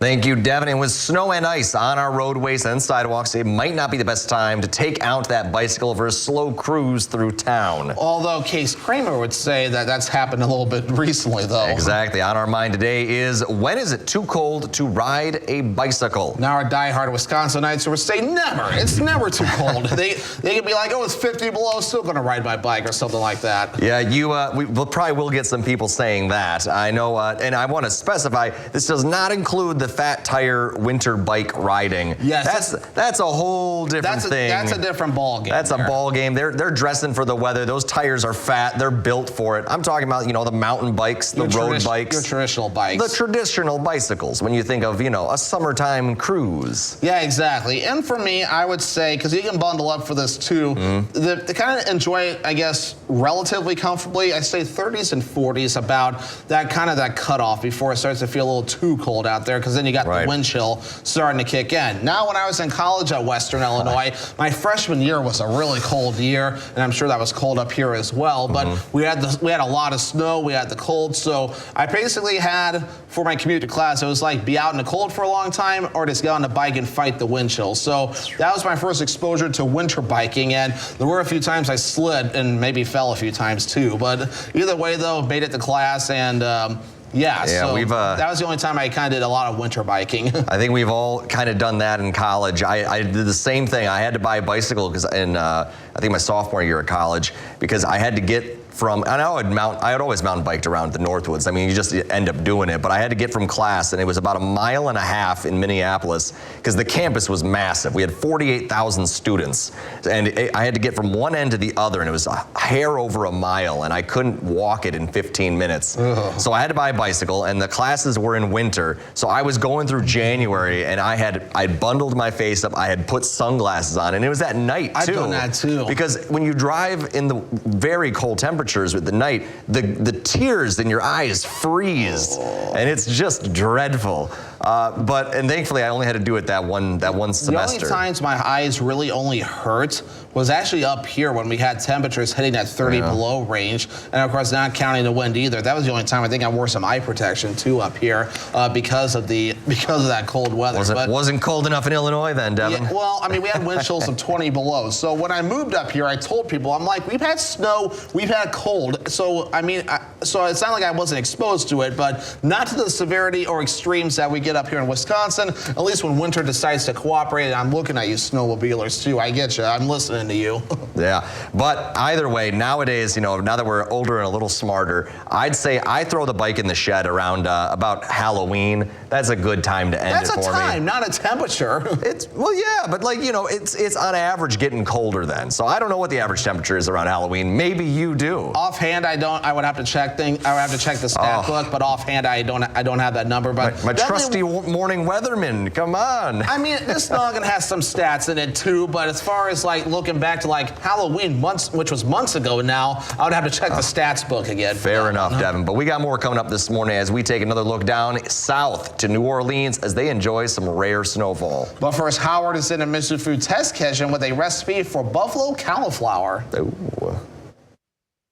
Thank you, Devin. And with snow and ice on our roadways and sidewalks, it might not be the best time to take out that bicycle for a slow cruise through town. Although Case Kramer would say that that's happened a little bit recently, though. Exactly. On our mind today is, when is it too cold to ride a bicycle? Now our diehard Wisconsinites would say never. It's never too cold. they could be like, oh, it's 50 below, still going to ride my bike or something like that. Yeah, we probably will get some people saying that. I know, and I want to specify, this does not include the fat tire winter bike riding. Yes, that's a whole different thing. That's a different ball game. That's a ball game. They're dressing for the weather. Those tires are fat. They're built for it. I'm talking about, the mountain bikes, the road bikes. Your traditional bikes. The traditional bicycles, when you think of, a summertime cruise. Yeah, exactly. And for me, I would say, because you can bundle up for this too, to kind of enjoy it, I guess, relatively comfortably, I say 30s and 40s, about that cutoff before it starts to feel a little too cold out there, because then you got the wind chill starting to kick in. Now, when I was in college at Western Illinois, my freshman year was a really cold year, and I'm sure that was cold up here as well, but we had a lot of snow, we had the cold, so I basically had, for my commute to class, it was like be out in the cold for a long time or just get on the bike and fight the wind chill. So that was my first exposure to winter biking, and there were a few times I slid and maybe fell a few times too, but either way though, made it to class, and so that was the only time I kind of did a lot of winter biking. I think we've all kind of done that in college. I did the same thing. I had to buy a bicycle because I think my sophomore year at college, because I had to get from, and I had always mountain biked around the Northwoods. I mean, you just end up doing it, but I had to get from class, and it was about 1.5 miles in Minneapolis, because the campus was massive. We had 48,000 students, and I had to get from one end to the other, and it was a hair over 1 mile, and I couldn't walk it in 15 minutes. Ugh. So I had to buy a bicycle, and the classes were in winter, so I was going through January, and I bundled my face up, I had put sunglasses on, and it was at night too. I've done that too. Because when you drive in the very cold temperatures with the night, the tears in your eyes freeze, and it's just dreadful. And thankfully I only had to do it that one semester. The only times my eyes really only hurt was actually up here when we had temperatures hitting that 30 below range, and of course not counting the wind either. That was the only time I think I wore some eye protection too up here because of that cold weather. Wasn't cold enough in Illinois then, Devin? Yeah, well, I mean, we had wind chills of 20 below. So when I moved up here, I told people, I'm like, we've had snow, we've had cold. So I mean, so it's not like I wasn't exposed to it, but not to the severity or extremes that we get up here in Wisconsin. At least when winter decides to cooperate, and I'm looking at you snowmobilers too. I get you. I'm listening to you. Yeah, but either way, nowadays, now that we're older and a little smarter, I'd say I throw the bike in the shed around about Halloween. That's a good time to end it for me. That's a time, not a temperature. Well, yeah, but it's on average getting colder then. So I don't know what the average temperature is around Halloween. Maybe you do. Offhand, I don't. I would have to check I would have to check the stat book, but offhand, I don't have that number. But my trusty morning weatherman, come on. I mean, this noggin has some stats in it too, but as far as looking back to Halloween which was months ago now, I would have to check the stats book again. Fair enough, Devin. But we got more coming up this morning as we take another look down south to New Orleans as they enjoy some rare snowfall. But first, Howard is in a Mr. Food test kitchen with a recipe for buffalo cauliflower. Ooh.